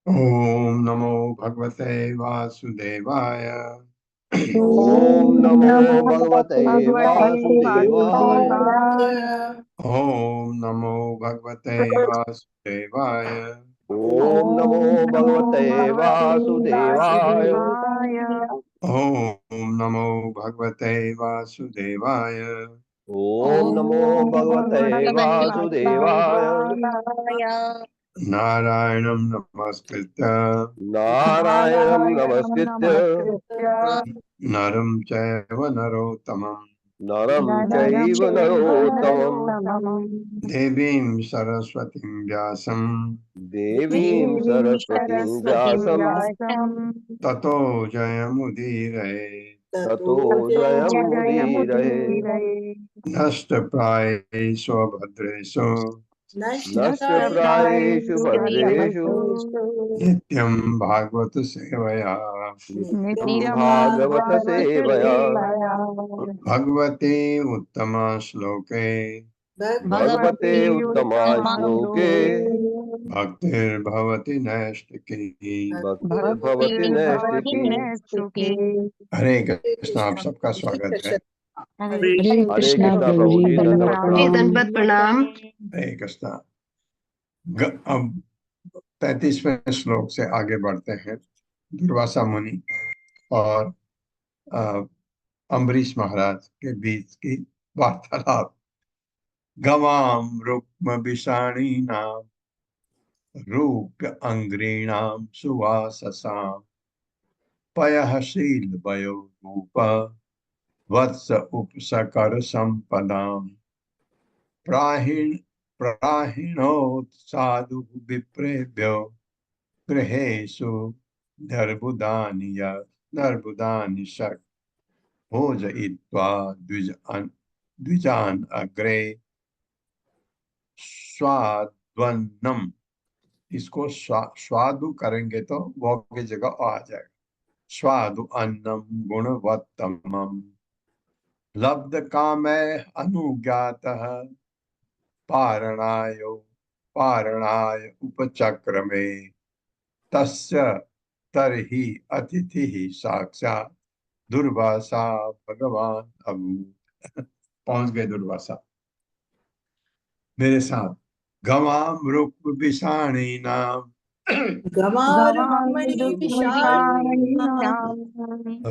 ओम नमो भगवते वासुदेवाय। ओम नमो भगवते वासुदेवाय। ओम नमो भगवते वासुदेवाय। ओम नमो भगवते वासुदेवाय। ओम नमो भगवते वासुदेवाय। ओम नमो भगवते वासुदेवाय। नारायणं नमस्कृत्य नारायणं नमस्कृत्य नरं चैव नरोत्तमं नरं चैव नरोत्तमं देवीं सरस्वतीं व्यासं देवीं सरस्वतीं व्यासं ततो जयमुदीरये। ततो जयमुदीरये। नष्टप्रायेषु भद्रेषु नष्टप्रायेषु भद्रेषु नित्यं भागवत सेवया नित्यं भागवत सेवया भगवते उत्तम श्लोके भगवते उत्तमा श्लोके भक्तिर्भवति नैष्ठिकी। भक्तिर्भवति नैष्ठिकी। हरे कृष्ण। आप सबका स्वागत है। हरे हरे कृष्णा कृष्णा प्रभु प्रभु जी, जी, दंडवत दंडवत प्रणाम। प्रणाम। दंडवत प्रणाम। हरे कृष्णा। अब 33वें श्लोक से आगे बढ़ते हैं। दुर्वासा मुनि और अ, अम्बरीश महाराज के बीच की वार्तालाप। गवाम रुक्म विषाणीनाम रूप्य अंग्रीणाम सुवाससाम पयः शील वयो रूप वत्स उपसकर संपदाम प्राहिण प्राहिणोत् साधु विप्रेभ्यो गृहेषु नर्बुदानि शक भोजयित्वा द्विजान् अग्रे स्वाद्वन्नम। इसको स्वादु करेंगे तो वो की जगह आ जाएगा। स्वादु अन्नम गुणवत्तमम लब्ध कामय अनुज्ञातः पारणाय पारणाय उपचक्रमे तस्य तरहि अतिथिः साक्षात् दुर्वासा भगवान अभूत। पहुंच गए दुर्वासा मेरे साथ। गवाम रुक्म विषाणी नाम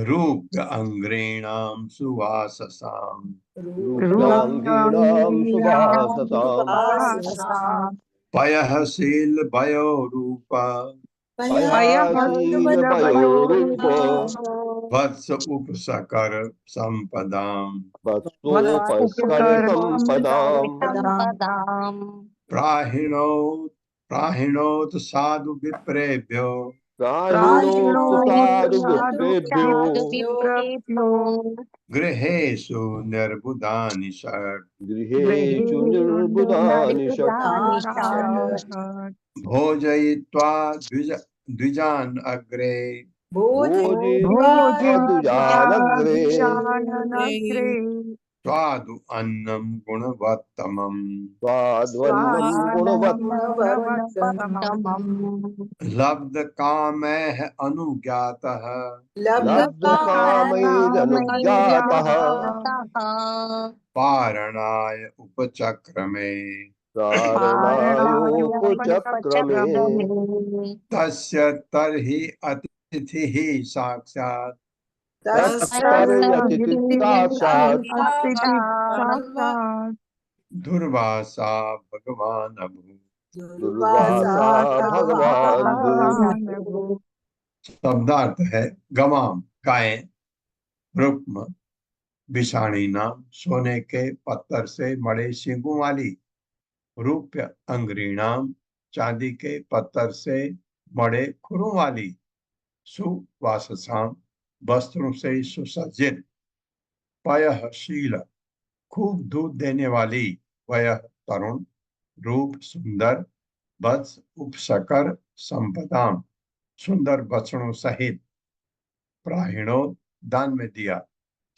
रूप अंग्रेणाम सुवाससाम रूप्याङ्गीणां सुवासताम् पयः शील भयो रूप पयाशीलवयोरूप वत्स उपसकर संपदाम वत्सोपस्कर सम्पदाम् प्राहिणो प्राहिणोत साधु विप्रेभ्यो प्राहिणोऽस्तु साधु विप्रेभ्यो गृहेषु निर्बुधानि षट् गृहेषु निर्बुधानि षट् भोजयित्वा द्विजान् अग्रे भोजयित्वा दुजानग्रे स्वादु अन्नं गुणवत्तमम् स्वाद्वन्नं गुणवत्तमम् लब्ध कामैः अनुज्ञातः लब्धकामैरनुज्ञातः पारणाय उपचक्रमे कारणायोपचक्रमे तस्य तर्हि अतिथिः साक्षात् तत्पर्यतिथि साक्षात् दुर्वासा भगवान अभूत्। दुर्वासा भगवान भूत। शब्दार्थ है गवाम गायें, रुक्म बिछाणी नाम सोने के पत्थर से मड़े सींगों वाली, रूप्य अंग्रीणाम चांदी के पत्थर से मड़े खुरों वाली, सुवाससाम वस्त्रों से सुसज्जित, पयः शील खूब दूध देने वाली, वयः तरुण, रूप सुंदर, वत्स उपसकर संपदाम सुंदर बछड़ों सहित, प्राहिणो दान में दिया,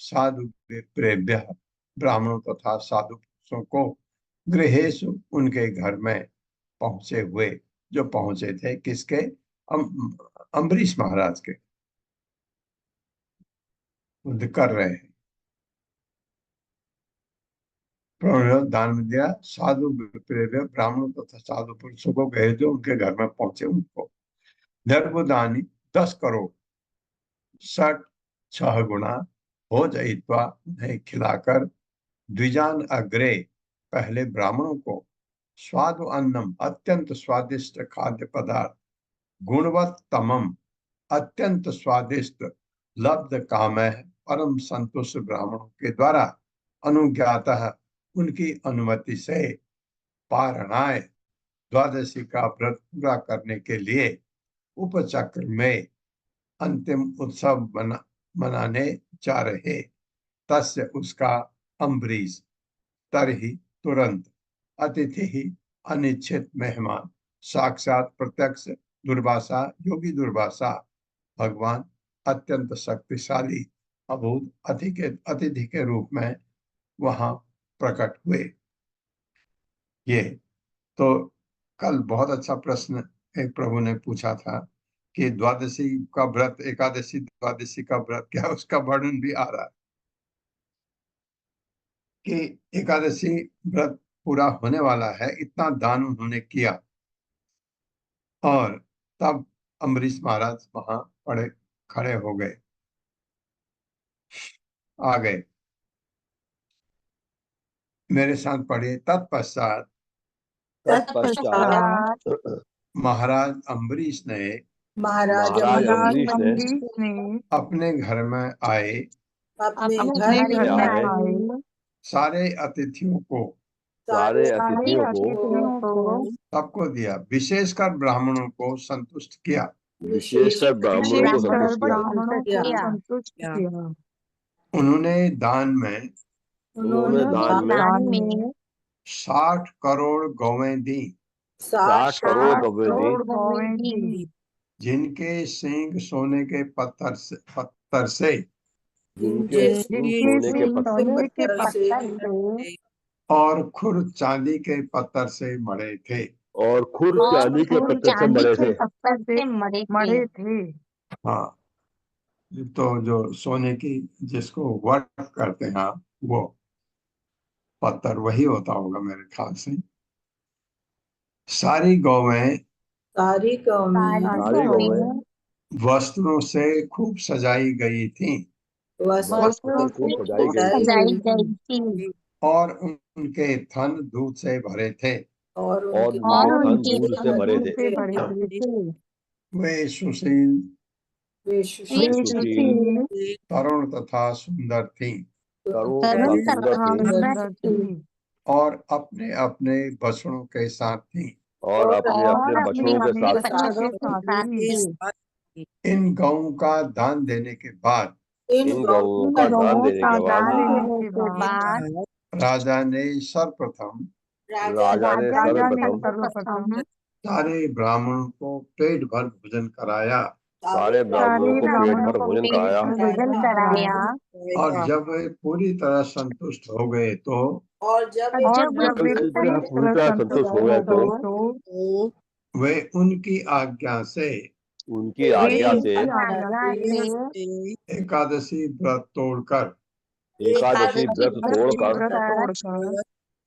साधु विप्रेभ्य ब्राह्मणों तथा साधु पुरुषों को, गृहेषु उनके घर में पहुंचे हुए, जो पहुंचे थे किसके? अम्बरीश महाराज के कर रहे हैं। दान में दिया, साधु विप्रेभ्य ब्राह्मणों तथा साधु पुरुषों को गए जो उनके घर में पहुंचे उनको। नर्बुदानी 10 करोड़ 6 गुना हो जयित्वा उन्हें खिलाकर, द्विजान अग्रे पहले ब्राह्मणों को, स्वादु अन्नम अत्यंत स्वादिष्ट खाद्य पदार्थ, गुणवत्तमम अत्यंत स्वादिष्ट, लब्ध कामय परम संतुष्ट ब्राह्मणों के द्वारा, अनुज्ञातः उनकी अनुमति से, पारणाय द्वादशी का व्रत पूरा करने के लिए, उपचक्र में अंतिम उत्सव मनाने जा रहे, तस्य उसका, अम्बरीश, तरहि तुरंत, अतिथि ही अनिच्छित मेहमान, साक्षात प्रत्यक्ष दुर्वासा योगी दुर्वासा भगवान अत्यंत शक्तिशाली अभूत अतिथि के रूप में वहां प्रकट हुए। ये तो कल बहुत अच्छा प्रश्न एक प्रभु ने पूछा था कि द्वादशी का व्रत, एकादशी द्वादशी का व्रत क्या, उसका वर्णन भी आ रहा है। कि एकादशी व्रत पूरा होने वाला है, इतना दान उन्होंने किया। और तब अम्बरीश महाराज वहां खड़े हो गए, आ गए। मेरे साथ पढ़िए। तत्पश्चात तत्पश्चात महाराज अम्बरीश ने महाराज महाराज अम्बरीश अम्बरीश ने अपने घर में आए अपने अपने घर घर में में आए आए सारे अतिथियों को, सारे सारे अतिथियों अतिथियों को सबको दिया, विशेषकर ब्राह्मणों को संतुष्ट किया। विशेषकर ब्राह्मणों को विशेषकर संतुष्ट किया। ब्राह्मणों को को संतुष्ट किया। उन्होंने दान में उन्होंने दान में 60 करोड़ गौवें दी, 60 करोड़ 60 गौवें दी, करोड़ गौवें दी, जिनके सींग सोने के पत्थर से जिनके सोने के सोने के पत्थर पत्थर से और खुर चांदी के पत्थर से मढ़े थे। और खुर चांदी के पत्थर से मरे थे। पत्थर से मढ़े थे। हाँ, तो जो सोने की जिसको वर्क करते हैं वो पत्थर वही होता होगा मेरे ख्याल से। सारी गौवें सारी गौवें वस्त्रों से खूब सजाई गई थी वस्त्रों खूब से सजाई सजाई गई गई थी और उनके थन दूध से भरे थे। और और उनके उनके थन दूध से भरे थे। वे सुशील, वे सुशील, तरुण तथा सुंदर थी तरुण तथा सुंदर थी और अपने अपने बछड़ों के साथ थी। और अपने अपने बछड़ों के साथ थी। इन गौओं का दान देने के बाद इन गौओं का दान देने के बाद राजा ने सर्वप्रथम राजा ने सर्वप्रथम सारे ब्राह्मणों को पेट भर भोजन कराया। सारे ब्राह्मणों को पेट भर भोजन कराया। और जब वे पूरी तरह संतुष्ट हो गए तो और जब पूरी तरह संतुष्ट हो गए तो वे उनकी आज्ञा से उनकी आज्ञा से एकादशी व्रत तोड़कर एकादशी व्रत तोड़कर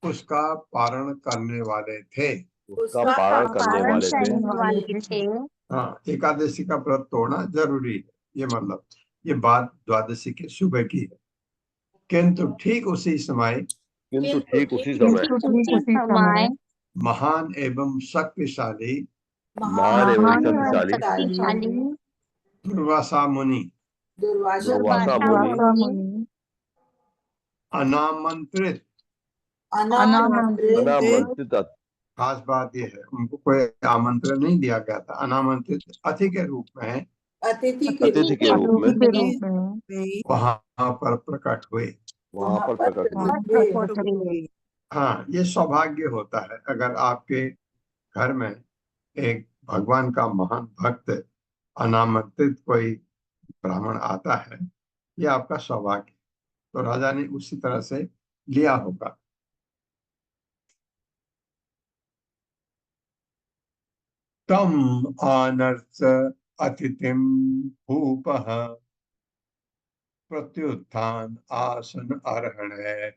उसका पारण करने वाले थे। उसका पारण करने वाले थे। हाँ, एकादशी का व्रत तोड़ना जरूरी है, ये मतलब ये बात द्वादशी के सुबह की है। किंतु ठीक उसी समय महान एवं शक्तिशाली दुर्वासा मुनि अनामंत्रित, खास बात यह है उनको कोई आमंत्रण नहीं दिया गया था, अनामंत्रित अतिथि के रूप में वहां पर प्रकट हुए। हाँ, ये सौभाग्य होता है अगर आपके घर में एक भगवान का महान भक्त अनामंत्रित कोई ब्राह्मण आता है, ये आपका सौभाग्य। तो राजा ने उसी तरह से लिया होगा। तम आनर्च अतिथिम भूपः प्रत्युत्थान आसन अर्हणे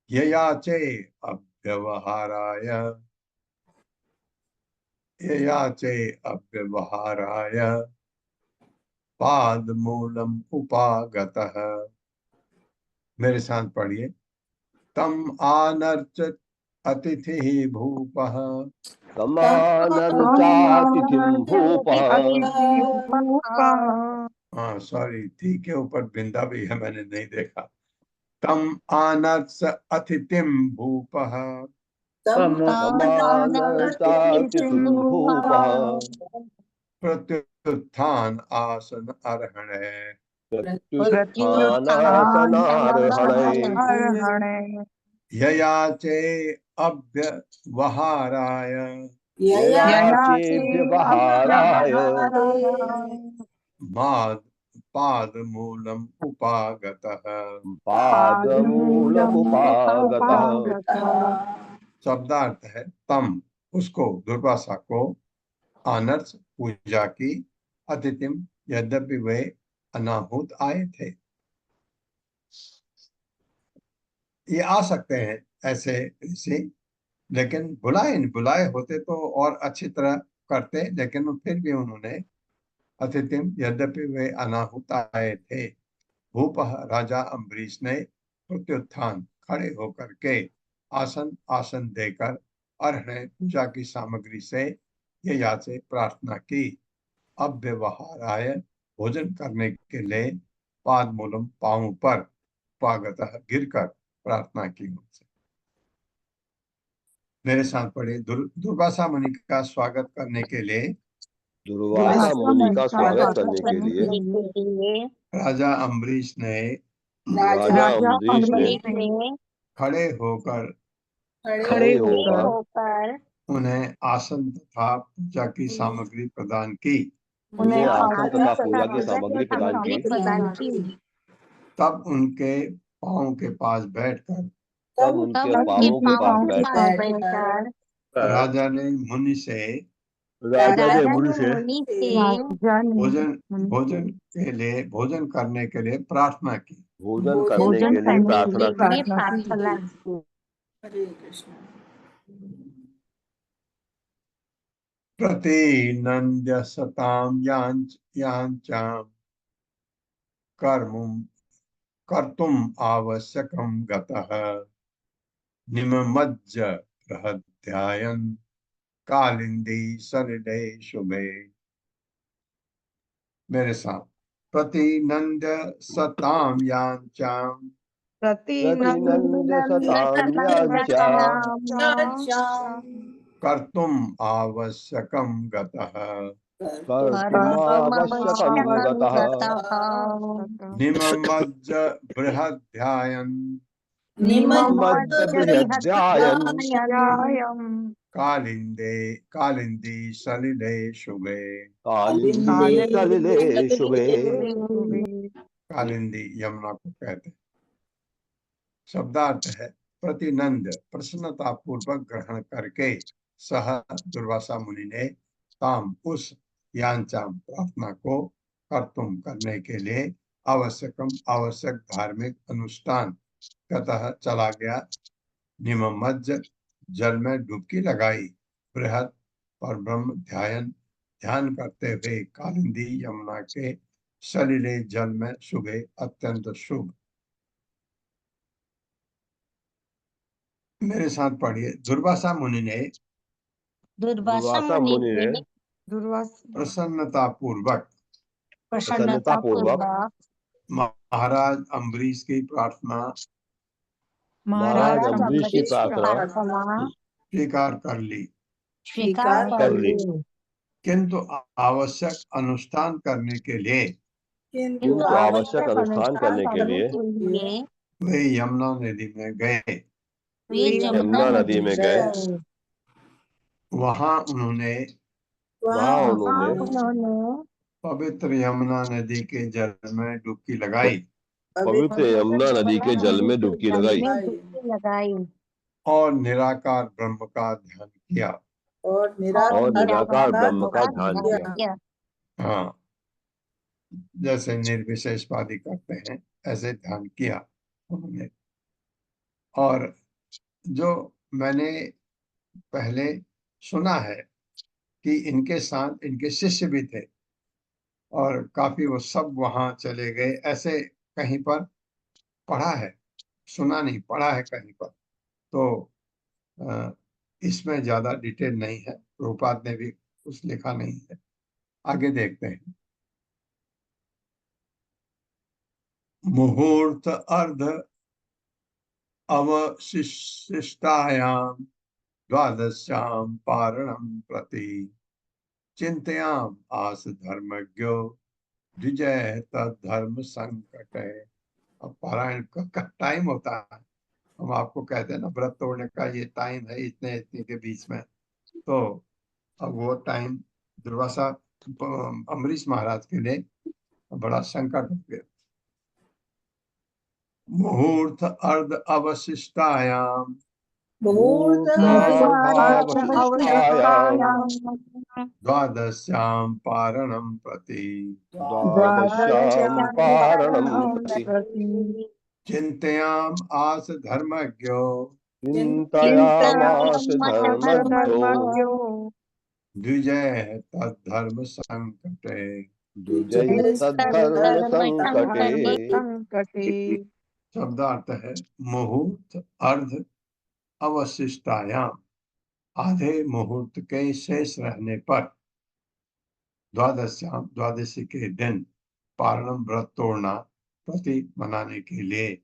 ययाचे अव्यवहाराय पाद मूलम उपागतः। मेरे साथ पढ़िए। तम आनर्च अतिथि भूपः हाँ सॉरी, थी के ऊपर बिंदा भी है, मैंने नहीं देखा। तम आनर्च अतिथिम भूपः प्रत्युत्थान आसन अर्हणे ययाचे अव्यवहाराय पाद मूलम उपागतः। शब्दार्थ है तम, उसको, दुर्वासा को, आनर्स पूजा की, अतिथिम यद्यपि वे अनाहुत आए थे। ये आ सकते हैं ऐसे ऋषि, लेकिन बुलाए होते तो और अच्छी तरह करते, लेकिन फिर भी उन्होंने अतिथिम, यद्यपि वे अनाहुत आए थे। भूप राजा अम्बरीश ने प्रत्युत्थान, खड़े होकर के आसन आसन देकर अर्हण पूजा की सामग्री से ये याचे प्रार्थना की। अब व्यवहाराय, भोजन करने के लिए पाद मूलम, पांव पर उपागतः गिरकर प्रार्थना की उनसे। मेरे साथ पढ़े। दुर्वासा मुनि का स्वागत करने के लिए दुर्वासा मुनि का स्वागत करने के लिए राजा अम्बरीश ने राजा अम्बरीश ने खड़े होकर उन्हें आसन तथा पूजा की सामग्री प्रदान की। उन्हें आसन तथा पूजा की सामग्री प्रदान की। तब उनके पांव के पास बैठकर तब उनके पांवों के पास बैठकर राजा ने मुनि से भोजन करने के लिए प्रार्थना की। भोजन करने के लिए प्रार्थना की। हरे कृष्ण। प्रतिनन्द्य सतां याञ्चां कर्तुम् आवश्यकं गतः, निमज्ज बृहद्ध्यायन् कालिंदी सलिले शुभे। मेरे साथ। प्रतिनन्द्य सतां याञ्चां प्रतिनन्द्य सतां याञ्चां कर्तुम् आवश्यकं गतः, कर्तुम् आवश्यकं गतः, निमज्ज बृहद्ध्यायन् निमज्ज बृहद्ध्यायन् कालिंदी सलिले शुभे। कालिंदी सलिले शुभे। कालिंदी यमुना को कहते हैं। शब्दार्थ है प्रतिनंद, प्रसन्नता पूर्वक ग्रहण करके, सह दुर्वासा मुनि ने, ताम उस, यांचाम प्रार्थना को, कर्तुम करने के लिए, आवश्यक धार्मिक अनुष्ठान, कतः चला गया, निमज्ज जल में डुबकी लगाई, बृहद पर ब्रह्म ध्यान करते हुए, कालिंदी यमुना के सलिले जल में शुभे, अत्यंत शुभ। मेरे साथ पढ़िए। दुर्वासा मुनि ने प्रसन्नता पूर्वक महाराज अम्बरीश की प्रार्थना स्वीकार कर ली, किंतु आवश्यक अनुष्ठान करने के लिए वे यमुना नदी में गए। वहां उन्होंने पवित्र यमुना नदी के जल में डुबकी लगाई। और निराकार ब्रह्म का ध्यान किया। हाँ, जैसे निर्विशेषवादी करते हैं ऐसे ध्यान किया उन्होंने। और जो मैंने पहले सुना है कि इनके साथ इनके शिष्य भी थे और काफी वो सब वहां चले गए, ऐसे कहीं पर पढ़ा है, सुना नहीं, पढ़ा है कहीं पर। तो इसमें ज्यादा डिटेल नहीं है, प्रभुपाद ने भी कुछ लिखा नहीं है। आगे देखते हैं। मुहूर्त अर्ध अवशिष्टायां द्वादश्यां पारणं प्रति, चिंतयाम आस धर्मज्ञो विजय धर्म संकट। अब पारायण का टाइम होता है, हम आपको कहते हैं ना व्रत तोड़ने का ये टाइम है, इतने इतने के बीच में। तो अब वो टाइम दुर्वासा अम्बरीश महाराज के लिए बड़ा संकट हो गया। मुहूर्त अर्ध अवशिष्टायाम द्वादश्यां पारणं प्रति, चिंतयाम आस धर्मज्ञो चिंतयामास धर्मज्ञो धर्मज्ञो द्विजय तद्धर्म संकटे। द्विजै तद्धर्म तद्धर्म संकटे। संकटे। शब्दार्थ है मुहूर्त अर्ध अवशिष्टायाम, आधे मुहूर्त के शेष रहने पर, द्वादश्याम द्वादशी के दिन, पारणम व्रत तोड़ना प्रति मनाने के लिए,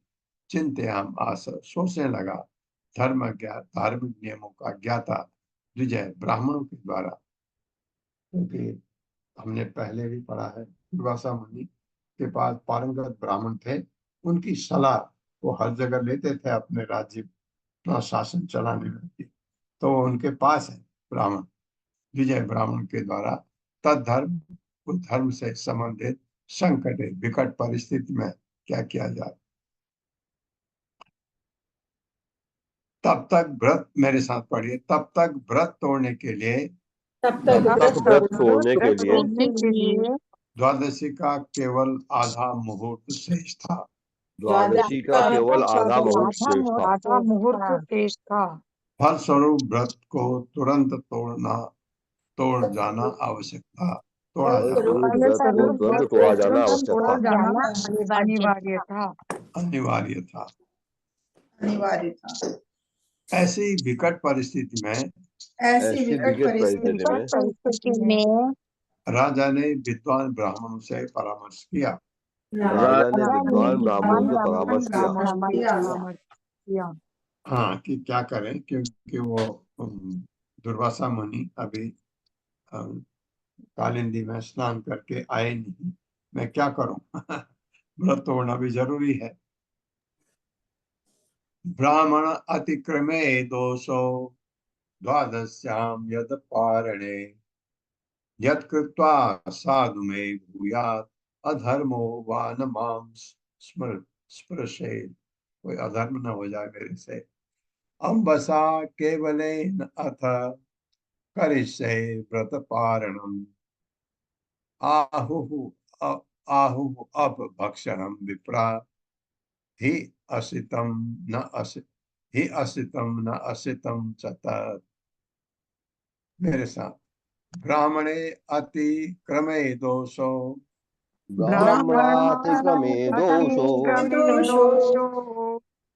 चिंतयाम आस सोचने लगा, धर्म ज्ञात धार्मिक नियमों का ज्ञाता, विजय ब्राह्मणों के द्वारा। क्योंकि हमने पहले भी पढ़ा है, दुर्वासा मुनि के पास पारंगत ब्राह्मण थे, उनकी सलाह वो हर जगह लेते थे अपने राज्य का शासन चलाने में, तो उनके पास है ब्राह्मण, विजय ब्राह्मण के द्वारा तद्धर्म, उस धर्म से संबंधित संकट विकट परिस्थिति में क्या किया जाए। तब तक व्रत, मेरे साथ पढ़िए, तब तक व्रत तोड़ने के लिए, तब तक व्रत तोड़ने के लिए द्वादशी का केवल आधा मुहूर्त शेष था। द्वादशी का केवल आधा मुहूर्त शेष था। आधा मुहूर्त शेष था। फलस्वरूप व्रत को तुरंत तोड़ जाना आवश्यक था। तोड़ा फलस्वरूप व्रत को तुरंत तोड़ा जाना आवश्यक था। अनिवार्य था। अनिवार्य था। अनिवार्य था। ऐसी विकट परिस्थिति में, ऐसी विकट परिस्थिति में राजा ने विद्वान ब्राह्मणों से परामर्श किया। राजा ने विद्वान ब्राह्मणों से परामर्श किया। हाँ, कि क्या करें, क्योंकि वो दुर्वासा मुनि अभी कालिंदी में स्नान करके आए नहीं, मैं क्या करूं। व्रत तोड़ना भी जरूरी है। ब्राह्मण अतिक्रमे दोषो द्वादश्याम यद पारणे, यत् कृत्वा साधु मे भूयात् अधर्मो वा न मां स्पृशेत्, कोई अधर्म न हो जाए मेरे से। अम्बसा केवलेन अथ करिष्ये व्रत पारणम्, आहुः अप भक्षणम विप्रा, हि असितम न असितम च तत्। मेरे साथ, ब्राह्मणे अति क्रमे दोषो, ब्राह्मणातिक्रमे दोषो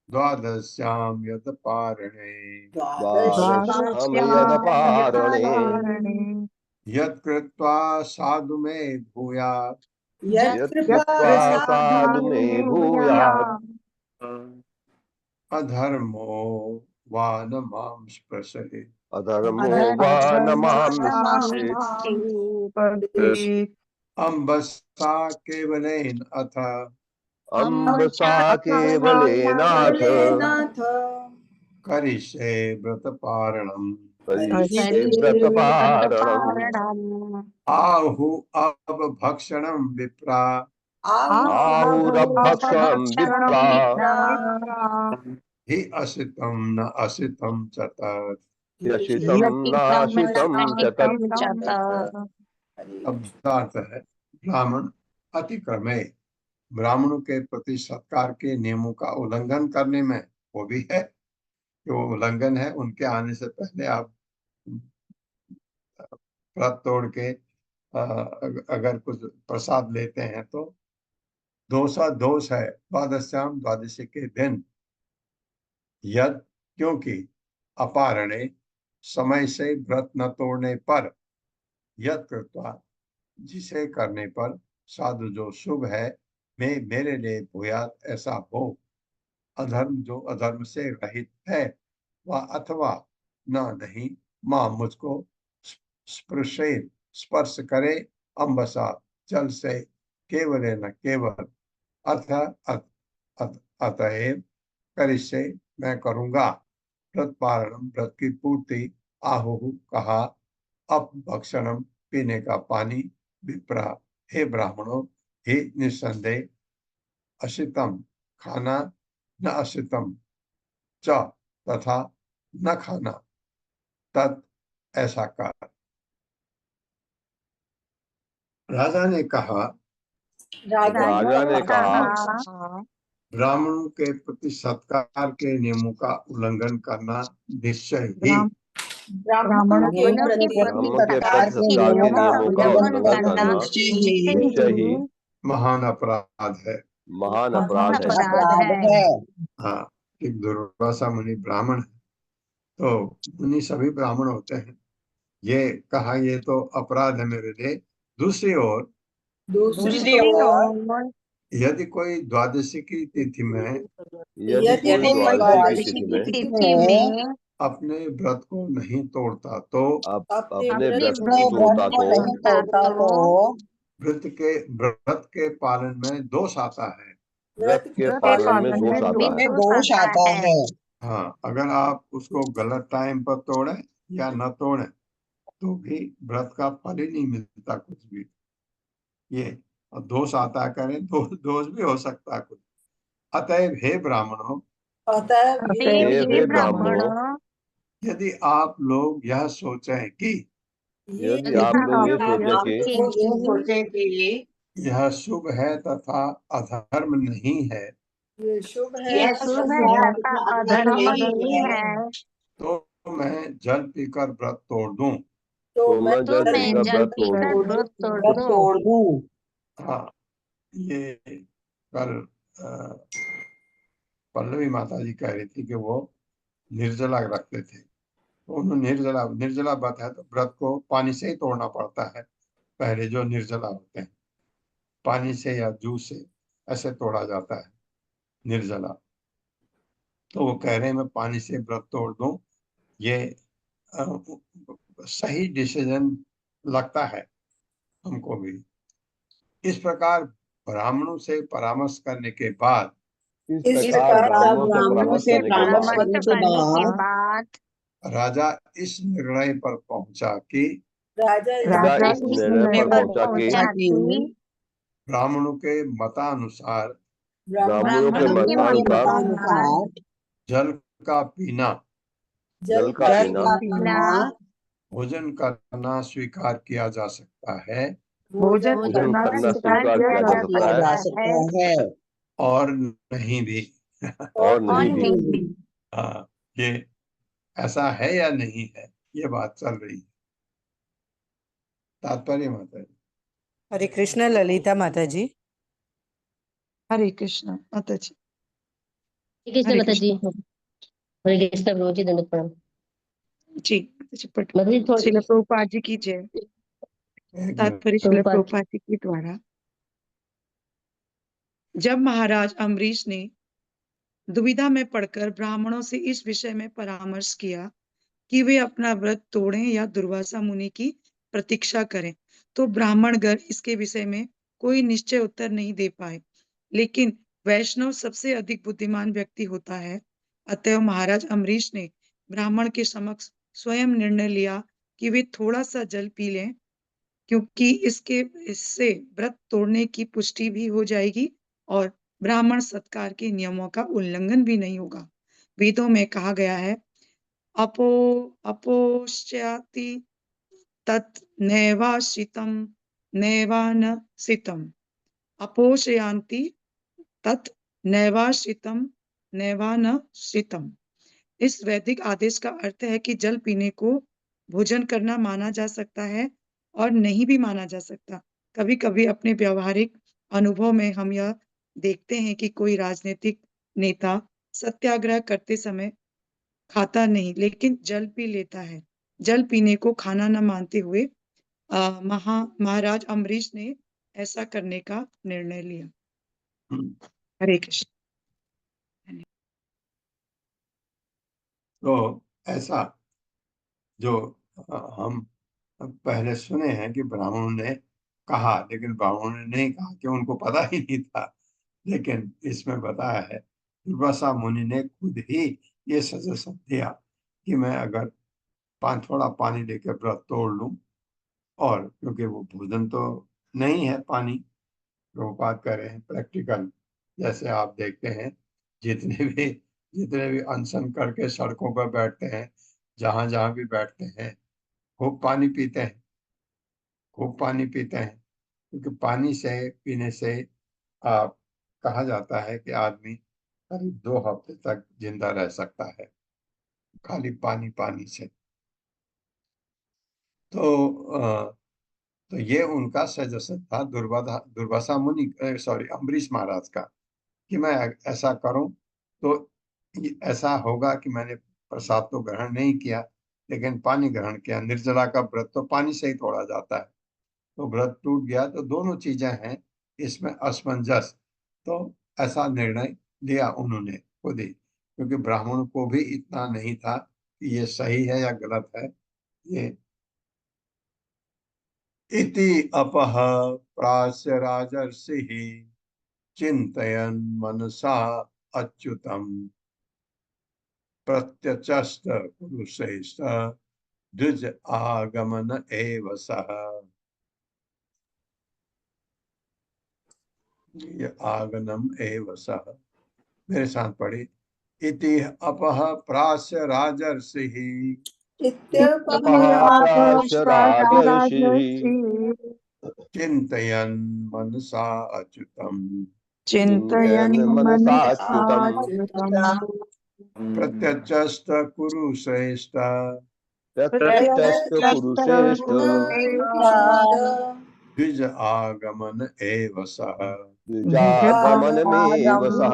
द्वादश्याम यद पारणे, द्वादश्याम यद पारणे, यत् कृत्वा साधु मे भूयात्, यत् कृत्वा साधु मे भूयात् अधर्मो वा न मां स्पृशेत्, अधर्मो वा न मां स्पृशेत्। अम्बसा केवलेन अथ अम्बसा केवलेनाथ करिष्ये व्रत पारणम्, करिष्ये व्रत पारणम्, आहु अब भक्षणम विप्रा, आहुरभक्षणं विप्रा, हि असितम न असितम च तत्। यशितं नाशितं च तत्। शब्दार्थ है ब्राह्मण अतिक्रमे, ब्राह्मणों के प्रति सत्कार के नियमों का उल्लंघन करने में, वो भी है कि वो उल्लंघन है। उनके आने से पहले आप व्रत तोड़ के अगर कुछ प्रसाद लेते हैं तो दोष है। द्वादश्याम द्वादशी के दिन, यद क्योंकि, अपारणे समय से व्रत न तोड़ने पर, यद कृत्वा जिसे करने पर, साधु जो शुभ है, मैं मेरे लिए भूयात ऐसा हो, अधर्म जो अधर्म से रहित है, वह अथवा न नहीं, मां मुझको स्पृशेत स्पर्श करे, अम्बसा जल से, केवल न केवल, अतएव करिष्ये मैं करूंगा, व्रत पारणम व्रत की पूर्ति, आहुः कहा, अप भक्षणम पीने का पानी, विप्रा हे ब्राह्मणों, हे निस्संदेह, अशितम खाना, न अशितम च तथा न खाना, तत् ऐसा कर। राजा ने कहा, राजा ने कहा ब्राह्मणों के प्रति सत्कार के नियमों का उल्लंघन करना निश्चय ही ब्राह्मणों ब्राह्मणों के के प्रति ब्राह्मणों के सत्कार प्रति के सत्कार के नियमों का नियमों का उल्लंघन उल्लंघन करना करना निश्चय ही महान अपराध है। महान महान अपराध है। अपराध है। हाँ, एक दुर्वासा मुनि ब्राह्मण है, तो मुनि सभी ब्राह्मण होते हैं। ये कहा ये तो अपराध है मेरे लिए। दूसरी ओर दूसरी ओर यदि कोई द्वादशी की तिथि में यदि कोई द्वादशी की तिथि में अपने व्रत को नहीं तोड़ता तो अपने व्रत अपने को व्रत तोड़ता को तो नहीं तोड़ता तो व्रत के पालन में दोष आता है। व्रत के पालन में दोष आता है। दोष आता है। हाँ, अगर आप उसको गलत टाइम पर तोड़े या न तोड़े तो भी व्रत का फल ही नहीं मिलता कुछ भी। ये और दोष आता करें तो दोष भी हो सकता है कुछ। अतएव हे ब्राह्मणों, हे ब्राह्मणों, यदि आप लोग यह सोचें कि यदि आप लोग ये सोचे कि यह शुभ है तथा अधर्म नहीं है, तो मैं जल पीकर व्रत तोड़ दूं। तो मैं जल पीकर व्रत तोड़ दूं। हाँ, ये कल पल्लवी माता जी कह रही थी कि वो निर्जला रखते थे, तो उन्होंने निर्जला व्रत है तो व्रत को पानी से ही तोड़ना पड़ता है। पहले जो निर्जला होते हैं पानी से या जूस से ऐसे तोड़ा जाता है निर्जला। तो वो कह रहे हैं मैं पानी से व्रत तोड़ दूं, ये सही डिसीजन लगता है हमको भी। इस प्रकार ब्राह्मणों से परामर्श करने के बाद इस प्रकार ब्राह्मणों से परामर्श करने के बाद राजा इस निर्णय पर पहुंचा कि राजा इस निर्णय पर पहुंचा कि ब्राह्मणों के मतानुसार ब्राह्मणों के मतानुसार जल का पीना भोजन करना स्वीकार किया जा सकता है भोजन करना स्वीकार किया जा सकता है और नहीं भी। हाँ, ये ऐसा है या नहीं है, ये बात चल रही है। तात्पर्य माता जी। हरे कृष्ण ललिता माता जी। हरे कृष्ण माता जी। कृष्ण माता जी। हरे कृष्ण प्रभु जी, दंडवत प्रणाम जी। माता जी। श्रील प्रभुपाद जी की जय। तात्पर्य श्रील प्रभुपाद जी के द्वारा। जब महाराज अम्बरीश ने दुविधा में पड़कर ब्राह्मणों से इस विषय में परामर्श किया कि वे अपना व्रत तोड़ें या दुर्वासा मुनि की प्रतीक्षा करें, तो ब्राह्मणगण इसके विषय में कोई निश्चय उत्तर नहीं दे पाए। लेकिन वैष्णव सबसे अधिक बुद्धिमान व्यक्ति होता है, अतएव महाराज अम्बरीश ने ब्राह्मण के समक्ष स्वयं निर्णय लिया कि वे थोड़ा सा जल पी लें, क्योंकि इससे व्रत तोड़ने की पुष्टि भी हो जाएगी और ब्राह्मण सत्कार के नियमों का उल्लंघन भी नहीं होगा। वेदों में कहा गया है, अपोष्याति तत् नैवाश्रितम् नैवानश्रितम् अपोषयांति तत् नैवाश्रितम् नैवानश्रितम्। इस वैदिक आदेश का अर्थ है कि जल पीने को भोजन करना माना जा सकता है और नहीं भी माना जा सकता। कभी कभी अपने व्यवहारिक अनुभव में हम यह देखते हैं कि कोई राजनीतिक नेता सत्याग्रह करते समय खाता नहीं लेकिन जल पी लेता है। जल पीने को खाना न मानते हुए महाराज अम्बरीश ने ऐसा करने का निर्णय लिया। हरे कृष्ण। तो ऐसा जो हम पहले सुने हैं कि ब्राह्मणों ने कहा, लेकिन ब्राह्मणों ने नहीं कहा कि उनको पता ही नहीं था। लेकिन इसमें बताया है दुर्वासा मुनि ने खुद ही ये सजेशन दिया कि मैं अगर थोड़ा पानी लेकर व्रत तोड़ लूं, और क्योंकि वो भोजन तो नहीं है पानी, प्रभुपाद कह रहे हैं प्रैक्टिकल। जैसे आप देखते हैं जितने भी अनशन करके सड़कों पर बैठते हैं, जहां जहां भी बैठते हैं, खूब पानी पीते हैं, खूब पानी पीते हैं, क्योंकि पानी से पीने से कहा जाता है कि आदमी करीब 2 हफ्ते तक जिंदा रह सकता है खाली पानी पानी से। तो ये उनका सजेशन था दुर्वासा मुनि, सॉरी, अम्बरीश महाराज का, कि मैं ऐसा करूं तो ऐसा होगा कि मैंने प्रसाद तो ग्रहण नहीं किया लेकिन पानी ग्रहण किया। निर्जला का व्रत तो पानी से ही तोड़ा जाता है, तो व्रत टूट गया। तो दोनों चीजें हैं इसमें असमंजस। तो ऐसा निर्णय लिया उन्होंने खुद ही, क्योंकि ब्राह्मण को भी इतना नहीं था कि ये सही है या गलत है। ये इति अपह प्रास्य राजर्षिः चिन्तयन् मनसा अच्युतम् प्रत्यचष्ट पुरुषैश्च द्विज आगमन एव सः। ये आगमनम एव सः, मेरे साथ पढ़े। इति अपह प्रास्य राजर्षिः अपहाप्रास्य राजर्षिः चिन्तयन् मनसा अच्युतम् चिन्तयन् मनसा मनसा अच्युतम् प्रत्यचष्ट कुरु श्रेष्ठ प्रत्यष्ट पुरुषेष्ठ द्विज आगमन एव सः। द्विजागमनमेव सः।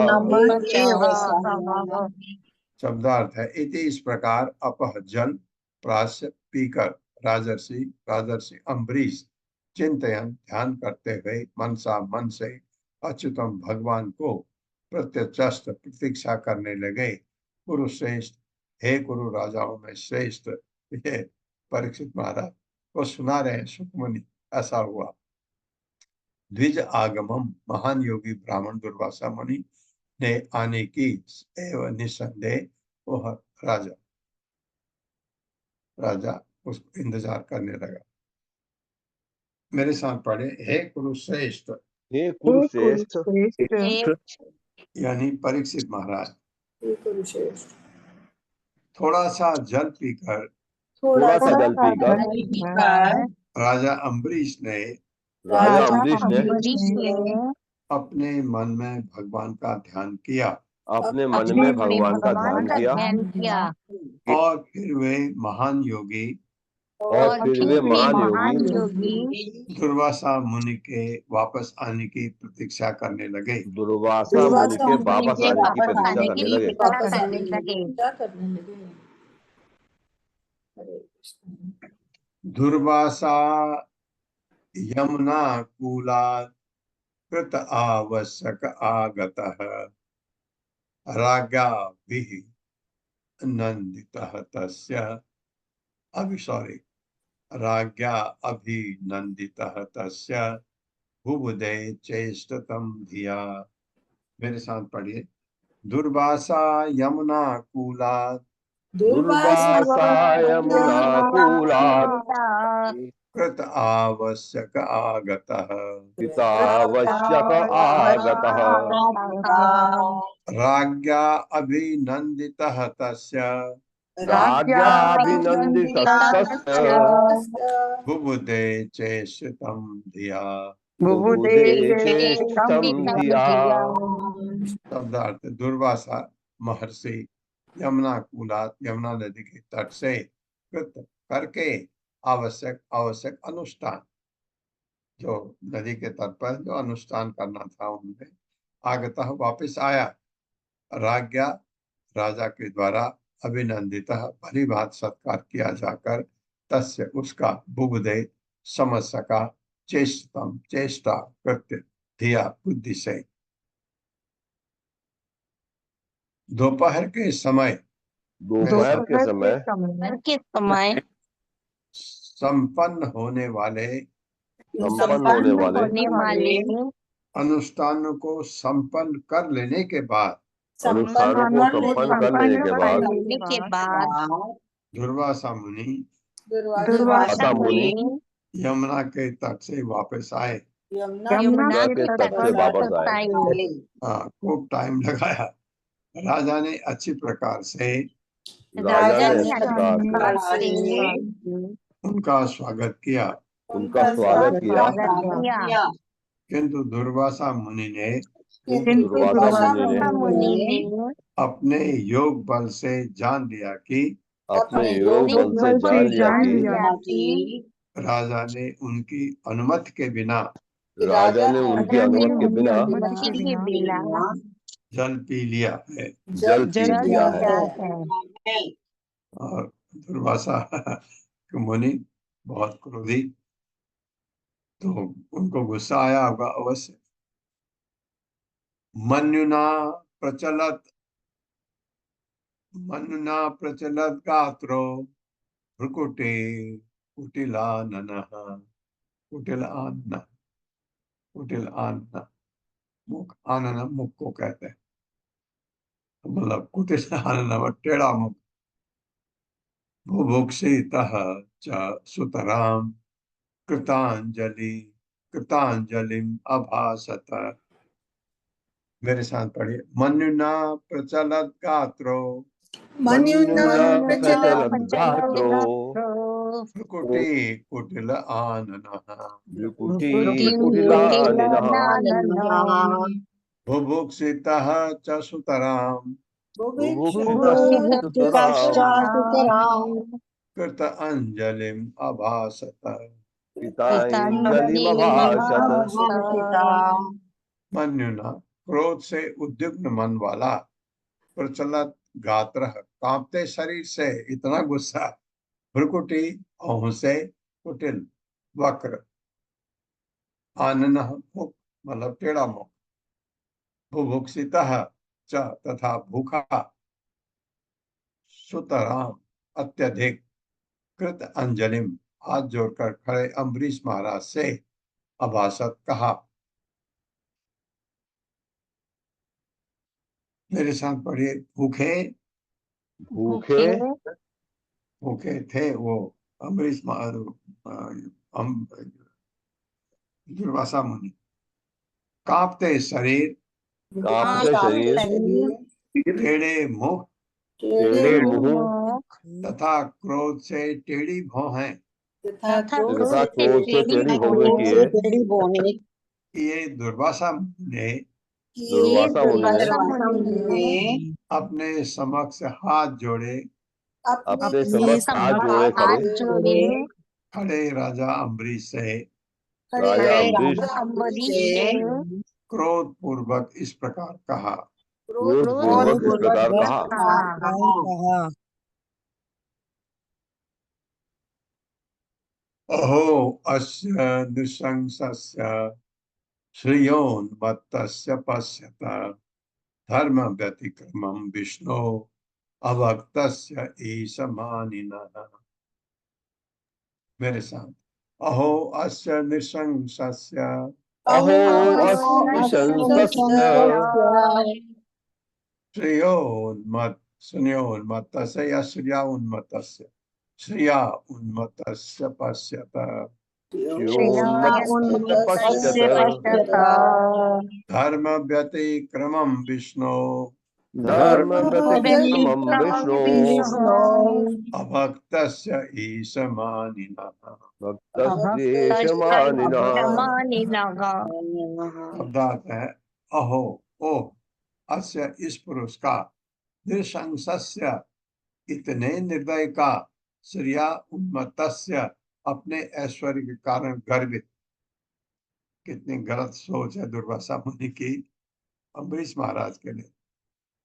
शब्दार्थ है, इति इस प्रकार अपह जल प्रास्य पीकर राजर्षि अम्बरीश चिंतयन ध्यान करते हुए मनसा मन से अच्युतम भगवान को प्रत्यचष्ट प्रतीक्षा करने लगे। कुरु श्रेष्ठ, हे कुरु राजाओं में श्रेष्ठ। ये परीक्षित महाराज को सुना रहे हैं सुखमुनि। ऐसा हुआ। द्विज आगमम, महान योगी ब्राह्मण दुर्वासा मुनि ने आने की एवं निसंदेह वह राजा उसको इंतजार करने लगा। मेरे साथ पढ़े, हे कुरुश्रेष्ठ, हे कुरुश्रेष्ठ, यानी परीक्षित महाराज, थोड़ा सा जल पीकर राजा अम्बरीश ने अपने मन में भगवान का ध्यान किया अपने मन में भगवान का ध्यान किया और फिर वे महान योगी दुर्वासा मुनि के वापस आने की प्रतीक्षा करने लगे। दुर्वासा मुनि के वापस आने की प्रतीक्षा करने लगे। दुर्वासा यमुना कूलात् कृत आवश्यक आगतः राज्ञाभिः नन्दितः तस्य राज्ञा अभिनंदितः तस्य बुबुधे चेष्टतम धिया। मेरे साथ पढ़िए, दुर्वासा यमुना कूलात् कृत आवश्यक आगतः राज्ञा अभिनंदितः तस्य बुबुधे चेष्टतम धिया। शब्दार्थ, दुर्वासा महर्षि यमुना कूलात, यमुना नदी के तट से कृत करके आवश्यक अनुष्ठान, जो नदी के तट पर जो अनुष्ठान करना था उन्होंने, आगतः वापिस आया, राज्ञा राजा के द्वारा अभिनंदित भली भांति सत्कार किया जाकर, तस्य उसका बुबुधे समझ सका, चेष्टतम चेष्टा कृत्य धिया बुद्धि से। दोपहर के समय संपन्न होने वाले अनुष्ठान को संपन्न कर लेने के बाद दुर्वासा मुनि यमुना के तट से वापस आए। खूब टाइम लगाया। राजा ने अच्छी प्रकार से उनका स्वागत किया। किंतु दुर्वासा मुनि ने किंतु दुर्वासा दुर्वासा मुनि ने मुनि ने अपने योग बल से जान लिया कि अपने योग बल से बल से जान लिया जान कि लिया कि राजा ने उनकी अनुमति के बिना राजा ने उनकी राजा ने अनुमति के उनकी बिना अनुमति के के बिना बिना जल पी लिया है। जल पी जल लिया लिया है। है। और दुर्वासा के मुनि बहुत क्रोधी, तो उनको गुस्सा आया होगा अवश्य। मन्युना प्रचलत गात्रो भ्रुकुटे कुटिलाननः कुटिल आनन मुख, आनन मुख को कहते हैं, मतलब कुटिल आनन टेढ़ा मुख। बुभुक्षितः च सुतराम कृतांजलिम अभासत। मेरे साथ पढ़िए। मन्युना प्रचलत गात्रो मन्युना प्रचलत गात्रो भ्रुकुटी कुटिल आननः भ्रुकुटी कुटिल कुटिलानिनः बुभुक्षितः च सुतराम बुभुक्षितस्तुतराम् कृत अंजलिम अभासत। कृताञ्जलिमभाषत। मन्युना क्रोध से उद्विग्न मन वाला, प्रचलत गात्र कांपते शरीर से, इतना गुस्सा, भ्रुकुटी औं से, कुटिल वक्र, आनन मुख मतलब टेढ़ा मुख, बुभुक्षितः च तथा भूखा, सुतराम अत्यधिक, कृत अंजलिम हाथ जोड़कर खड़े अम्बरीश महाराज से अभासत कहा। मेरे साथ पढ़िए। भूखे भूखे भूखे थे वो अम्बरीश दुर्वासा मुनि। कांपते शरीर, कांपते शरीर, टेढ़े मुख टेढ़े मुंह तथा क्रोध से टेढ़ी भौहें तथा क्रोध से टेढ़ी भौहें किए ये दुर्वासा ने दुर्वासा मुनि ने अपने समक्ष हाथ जोड़े अपने समक्ष हाथ जोड़े खड़े राजा अम्बरीश से राजा अम्बरीश क्रोध पूर्वक इस प्रकार कहा। क्रोध पूर्वक इस प्रकार कहा। अहो अस्य नृशंसस्य श्रियोन्मत्तस्य पश्यत धर्म व्यतिक्रमं विष्णो अभक्तस्य ईशमानिनः। मेरे साथ। अहो अस्य नृशंसस्य अहो नृशंसस्य श्रियोन्मत्तस्य या श्रिया उन्मत्तस्य, श्रिया उन्मत्तस्य पश्यत श्रियोन्मत्तस्य पश्यत धर्म व्यतिक्रमं विष्णो धर्म व्यतिक्रमं विष्णो अभक्तस्य ईशमानिनः। भक्तस्येषमानिनः। शब्दार्थ है अहो ओ अस्य इस पुरुष का, नृशंसस्य इतने निर्दय का, श्रिया उन्मत्तस्य अपने ऐश्वर्य के कारण गर्वित। कितनी गलत सोच है दुर्वासा मुनि की अम्बरीश महाराज के लिए।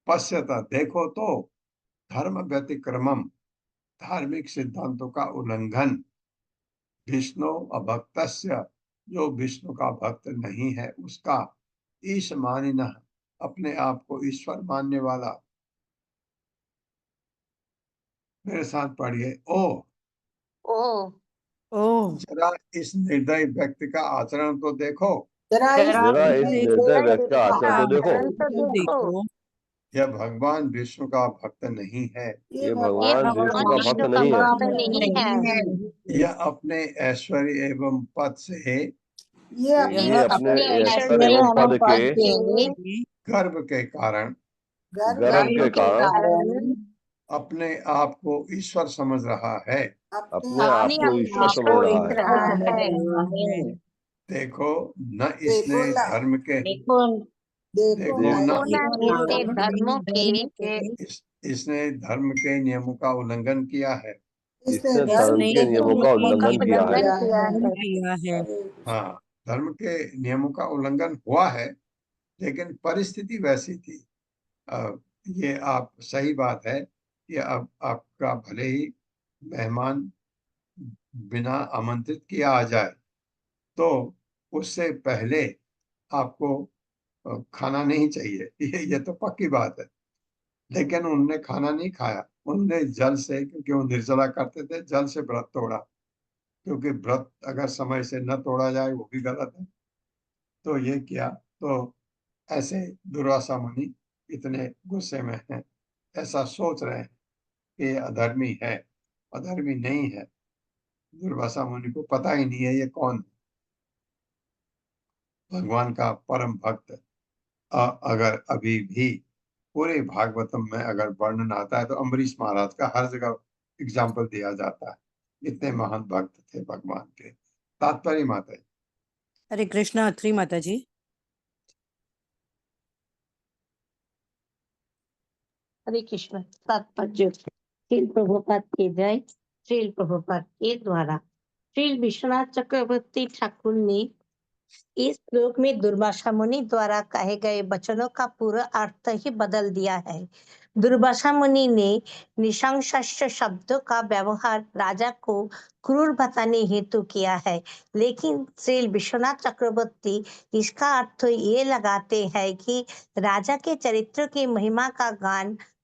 पश्यता देखो तो, धर्म व्यतिक्रमम धार्मिक सिद्धांतों का उल्लंघन, विष्णु अभक्तस्य जो विष्णु का भक्त नहीं है उसका, ईश मानिनः अपने आप को ईश्वर मानने वाला। मेरे साथ पढ़िए। ओ जरा इस निर्दयी व्यक्ति का आचरण तो देखो। जरा इस निर्दय व्यक्ति का आचरण तो देखो। यह भगवान विष्णु का भक्त नहीं है। ये भगवान विष्णु का भक्त नहीं है। यह अपने ऐश्वर्य एवं पद से, ये अपने ऐश्वर्य एवं पद के गर्व के कारण अपने आप को ईश्वर समझ रहा है। अपने आप को ईश्वर समझ रहा है। देखो न इसने धर्म के देखो न इसने धर्मों के इसने धर्म के नियमों का उल्लंघन किया है। इसने धर्म के नियमों का उल्लंघन किया है। किया है। हाँ, धर्म के नियमों का उल्लंघन हुआ है, लेकिन परिस्थिति वैसी थी। ये आप सही बात है कि अब आपका भले ही मेहमान बिना आमंत्रित किया आ जाए, तो उससे पहले आपको खाना नहीं चाहिए, ये तो पक्की बात है। लेकिन उन्होंने खाना नहीं खाया, उन्होंने जल से, क्योंकि वो निर्जला करते थे, जल से व्रत तोड़ा। क्योंकि व्रत अगर समय से न तोड़ा जाए वो भी गलत है। तो ये किया, तो ऐसे दुर्वासा मुनि इतने गुस्से में हैं, ऐसा सोच रहे हैं कि ये अधर्मी है, अधर्मी नहीं है। दुर्वासा मुनि को पता ही नहीं है ये कौन भगवान का परम भक्त है। अगर अभी भी पूरे भागवतम में अगर वर्णन आता है तो अम्बरीश महाराज का हर जगह एग्जाम्पल दिया जाता है, इतने महान भक्त थे भगवान के। तात्पर्य माता जी। हरे कृष्णा अत्री माता जी। हरे कृष्ण। तात्पर्य। श्रील प्रभुपाद के जय। श्रील प्रभुपाद के द्वारा श्री विश्वनाथ चक्रवर्ती ठाकुर ने इस श्लोक में दुर्वासा मुनि द्वारा कहे गए वचनों का पूरा अर्थ ही बदल दिया है। दुर्वासा मुनि ने निशंस्य शब्दों का व्यवहार राजा को क्रूर बताने हेतु किया है, लेकिन श्री विश्वनाथ चक्रवर्ती इसका अर्थ ये लगाते हैं कि राजा के चरित्र की महिमा का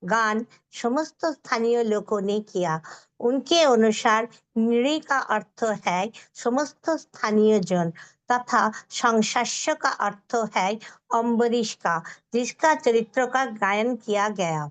गान समस्त स्थानीय लोगों ने किया। उनके अनुसार नृ का अर्थ है समस्त स्थानीय जन तथा संशस्य का अर्थ है अम्बरीश का, जिसका चरित्र का गायन किया गया।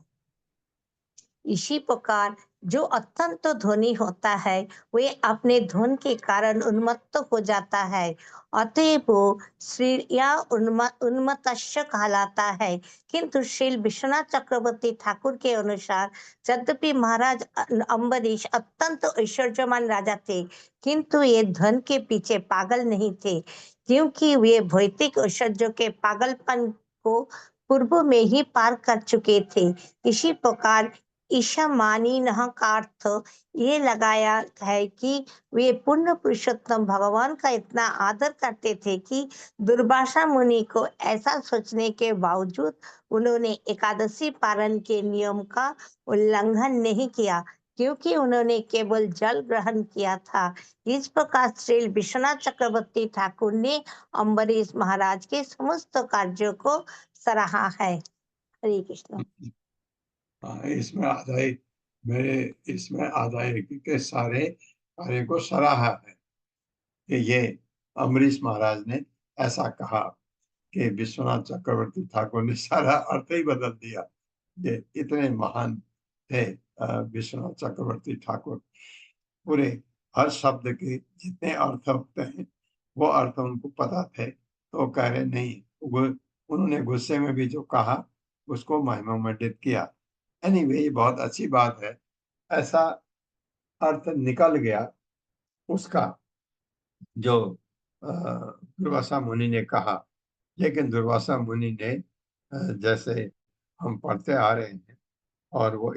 इसी प्रकार जो अत्यंत धनी होता है वे अपने धन के कारण उन्मत्त हो जाता है, अतएव वो श्रेया उन्मत्तस्य कहलाता है। किंतु श्री विश्वनाथ चक्रवर्ती ठाकुर के अनुसार यद्यपि महाराज अम्बरीश अत्यंत ऐश्वर्यवान राजा थे, किंतु ये धन के पीछे पागल नहीं थे, क्योंकि वे भौतिक ऐश्वर्य के पागलपन को पूर्व में ही पार कर चुके थे। इसी प्रकार ईशामानिनः का अर्थ ये लगाया है कि वे पूर्ण पुरुषोत्तम भगवान का इतना आदर करते थे कि दुर्वासा मुनि को ऐसा सोचने के बावजूद उन्होंने एकादशी पारण के नियम का उल्लंघन नहीं किया, क्योंकि उन्होंने केवल जल ग्रहण किया था। इस प्रकार श्री विश्वनाथ चक्रवर्ती ठाकुर ने अम्बरीश महाराज के समस्त कार्यों को सराहा है। हरे कृष्ण। इसमें आदाय मेरे इसमें आदाय के सारे कार्य को सराहा है कि ये अम्बरीश महाराज ने ऐसा कहा कि विश्वनाथ चक्रवर्ती ठाकुर ने सारा अर्थ ही बदल दिया। ये इतने महान थे विश्वनाथ चक्रवर्ती ठाकुर, पूरे हर शब्द के जितने अर्थ होते हैं वो अर्थ उनको पता थे, तो कह रहे नहीं, उन्होंने गुस्से में भी जो कहा उसको महिमा मंडित किया। एनीवे, ये बहुत अच्छी बात है, ऐसा अर्थ निकल गया उसका जो दुर्वासा मुनि ने कहा। लेकिन दुर्वासा मुनि ने जैसे हम पढ़ते आ रहे हैं, और वो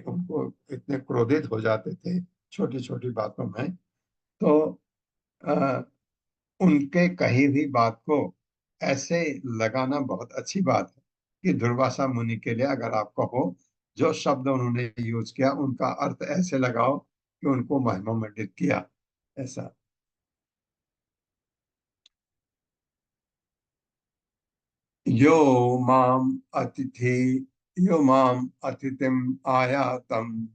उनको इतने क्रोधित हो जाते थे छोटी छोटी बातों में, तो उनके कही हुई बात को ऐसे लगाना बहुत अच्छी बात है कि दुर्वासा मुनि के लिए अगर आप कहो जो शब्द उन्होंने यूज किया उनका अर्थ ऐसे लगाओ कि उनको महिमा मंडित किया, ऐसा। यो माम अतिथिम आयातम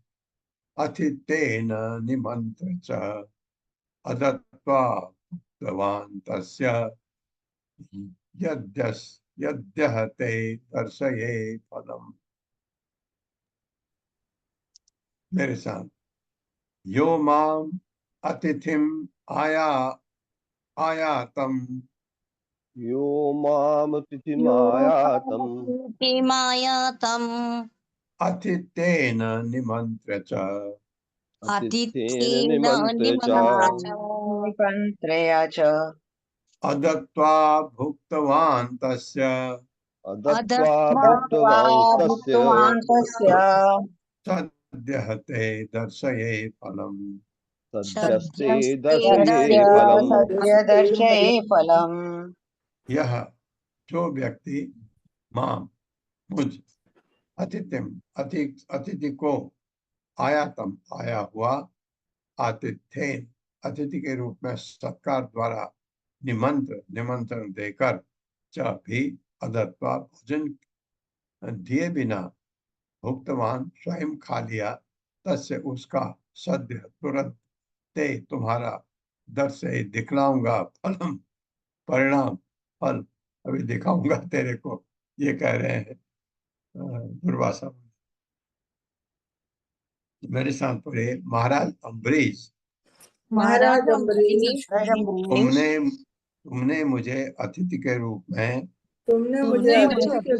अतिथेन निमंत्र च अदत्वा भगवान तस्य यद्यः ते दर्शये पदम। मेरे साथ, यो माम अतिथिम आयातम यो मामतिथिमायातम् मायातम् अतिथेन निमंत्र च अतिथेन आतिथ्येन निमन्त्र्य च निमन्त्र्य च निमन्त्रया च अदत्वा भुक्तवान् तस्य अदत्वा दत्त्वा भुक्तवान् तस्य भुक्तवान् तस्य सद्यः ते दर्शये फलम्। सद्यस्ते सद्यस्ते दर्शये यस्य फलम्। सद्य दर्शये फलम्। यह जो व्यक्ति माम मुझ अतिथि को आयातम आया हुआ आतिथ्येन अतिथि के रूप में सत्कार द्वारा निमंत्रण देकर च भी अदत्वा भोजन दिए बिना भुक्तवान स्वयं खा लिया तस्य उसका सद्य तुरंत ते तुम्हारा दर्शे दिखलाऊंगा फलम परिणाम फल अभी दिखाऊंगा तेरे को, ये कह रहे हैं दुर्वासा। मेरे साथ पढ़े महाराज अम्बरीश, महाराज अम्बरीश, तुमने मुझे अतिथि के रूप में तुमने मुझे अतिथि के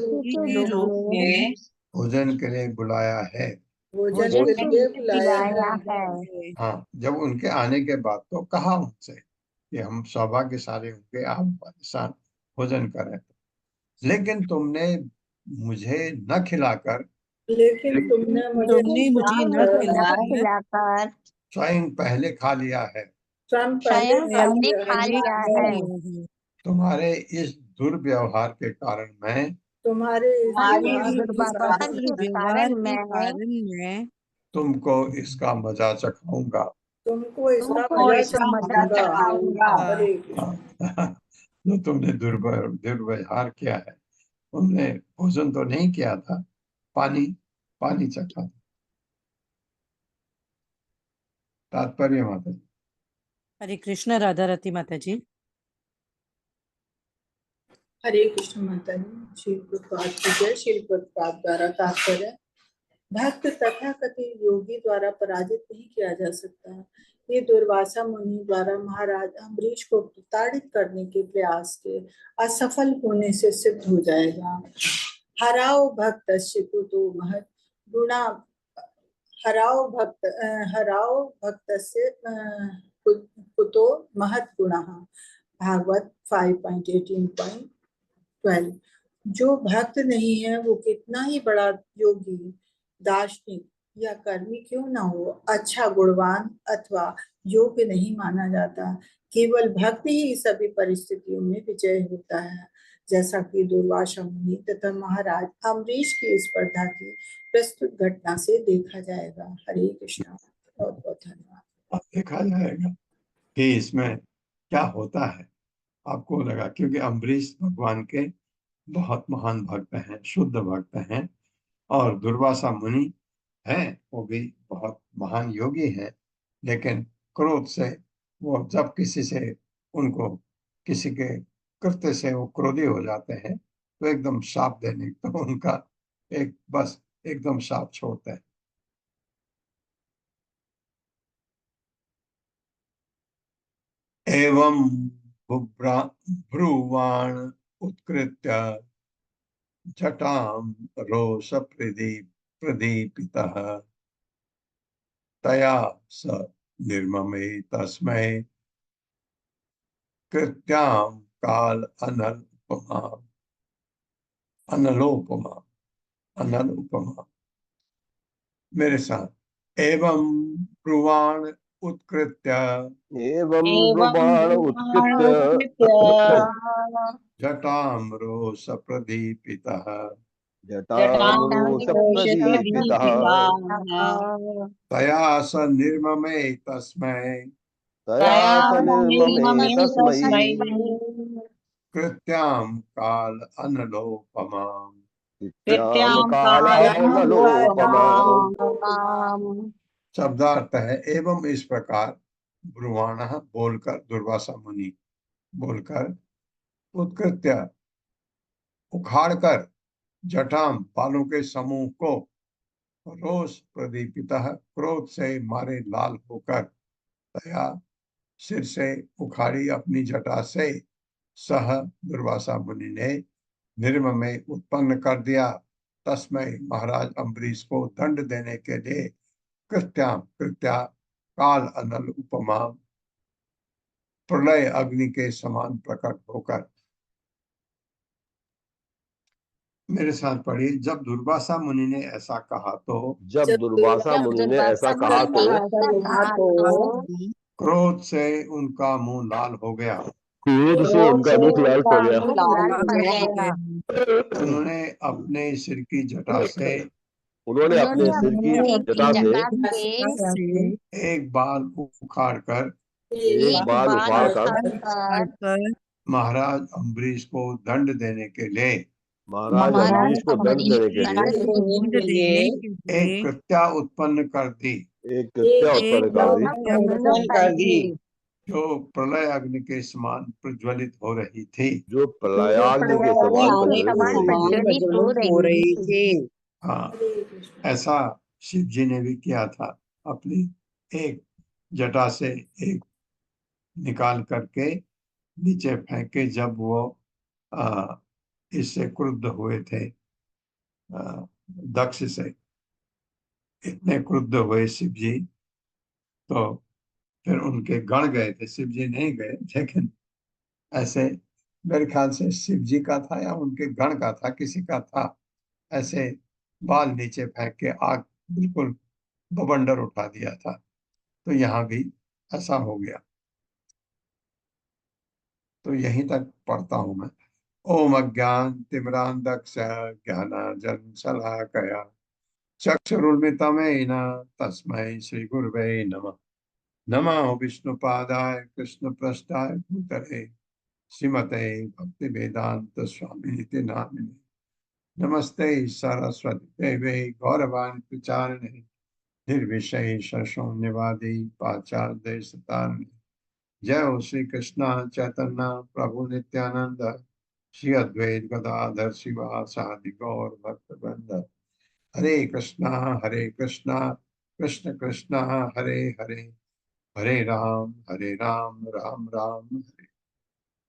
रूप में भोजन के लिए बुलाया है। भोजन भोजन के लिए बुलाया बुलाया है। है। हाँ, जब उनके आने के बाद तो कहा उनसे कि हम सौभाग्यशाली होंगे आप हमारे साथ भोजन करें, लेकिन तुमने मुझे न खिलाकर तुमने मुझे न खिलाकर स्वयं पहले खा लिया है। स्वयं पहले खा लिया है। तुम्हारे इस दुर्व्यवहार के कारण मैं तुम्हारे दुर्व्यवहार के कारण मैं तुमको इसका मजा चखाऊंगा। तुमको तुमको इसका मजा चखाऊंगा। जो तुमने दुर्व्यवहार किया है, तुमने भोजन तो नहीं किया था, पानी पानी चखा था। तात्पर्य माता जी। हरे कृष्ण राधा रति माता जी। हरे कृष्ण माता जी। श्री प्रभुपाद की जय। श्री प्रभुपाद द्वारा तात्पर्य, भक्त तथा कथित योगी द्वारा पराजित नहीं किया जा सकता। ये दुर्वासा मुनि द्वारा महाराज अम्बरीश को प्रताड़ित करने के प्रयास के असफल होने से सिद्ध हो जाएगा। हराओ भक्त कुतो महत् गुणा हराओ भक्त कुतो महत् गुणः। भागवत 5.18.12। जो भक्त नहीं है वो कितना ही बड़ा योगी, दार्शनिक या कर्मी क्यों न हो, अच्छा गुणवान अथवा योग्य नहीं माना जाता। केवल भक्त ही सभी परिस्थितियों में विजय होता है, जैसा कि दुर्वासा मुनि तथा महाराज अम्बरीश की स्पर्धा की प्रस्तुत घटना से देखा जाएगा। हरे कृष्णा। बहुत बहुत धन्यवाद। अब देखा जाएगा कि इसमें क्या होता है। आपको लगा क्योंकि अम्बरीश भगवान के बहुत महान भक्त हैं, शुद्ध भक्त हैं, और दुर्वासा मुनि हैं, वो भी बहुत महान योगी हैं, लेकिन क्रोध से वो जब किसी से उनको किसी के कृत्य से वो क्रोधी हो जाते हैं तो एकदम शाप देने तो उनका एक बस एकदम शाप छोड़ते हैं। एवं ब्रुवाण उत्कृत्य जटां रोष प्रदीपितः तया स निर्ममे तस्मै कृत्यां काल अनलोपमा। मेरे साथ एवं ब्रुवाण उत्कृत्य एवं ब्रुवाण उत्कृत्य जटां रोष प्रदीपितः जटामरोष प्रदीपितः तया स निर्ममे तस्मै तया स निर्ममे तस्मै कृत्यां काल अनलोपमाम्। कृत्यां कालानलोपमाम्। शब्दार्थ है एवं इस प्रकार ब्रुवाण बोलकर, दुर्वासा मुनि बोलकर, उत्कृत्य उखाड़कर, जटाम बालों के समूह को, रोष प्रदीपितः क्रोध से मारे लाल होकर, तया सिर से उखाड़ी अपनी जटा से, सह दुर्वासा मुनि ने निर्म में उत्पन्न कर दिया, तस्मय महाराज अम्बरीश को दंड देने के लिए कृत्या काल अनल उपमा प्रलय अग्नि के समान प्रकट होकर। मेरे साथ पढ़िए। जब दुर्वासा मुनि ने ऐसा कहा तो जब दुर्वासा जब मुनि ने दुर्वासा ऐसा कहा मुनि ने तो ऐसा कहा तो क्रोध से उनका मुंह लाल हो गया। क्रोध से उनका मुख लाल पड़ गया। मुंह लाल पड़ गया। उन्होंने अपने सिर की जटा से उन्होंने अपने सिर की जटा से जटा से एक बाल उखाड़ कर एक बाल उखाड़ कर उखाड़कर महाराज अम्बरीश को दंड देने के लिए महाराज महाराज अम्बरीश को दंड अम्बरीश देने के को लिए दंड देने के लिए एक कृत्या उत्पन्न कर दी, एक कृत्या उत्पन्न कर दी, उत्पन्न कर दी, जो प्रलय अग्नि के समान प्रज्वलित हो रही थी। जो प्रलयाग्नि के समान प्रज्वलित हो रही थी। हाँ, ऐसा शिव जी ने भी किया था। अपनी एक जटा से एक निकाल करके नीचे फेंके। जब वो इससे क्रुद्ध हुए थे, दक्ष से इतने क्रुद्ध हुए शिव जी, तो फिर उनके गण गए थे। शिव जी नहीं गए, लेकिन ऐसे मेरे ख्याल से शिव जी का था या उनके गण का था, किसी का था। ऐसे बाल नीचे फेंक के आग बिल्कुल बवंडर उठा दिया था। तो यहाँ भी ऐसा हो गया। तो यहीं तक पढ़ता हूं मैं। ओम अज्ञान तिमिरांधस्य ज्ञानांजन शलाकया चक्षुरुन्मिलितमेन तस्मै श्री गुरवे नमः। नमो विष्णुपादाय कृष्णप्रेष्ठाय भूतले श्रीमते भक्ति वेदांत स्वामी नामिने। नमस्ते सरस्वती देवे गौरवाणी प्रचारिणे निर्विशेष शून्यवादी पाश्चात्य सतारिणे। जय हो श्री कृष्ण चैतन्य प्रभु नित्यानंद श्री अद्वैत गदाधर शिवासादि गौर भक्तवृंद। हरे कृष्णा कृष्ण कृष्ण हरे हरे, हरे राम राम राम हरे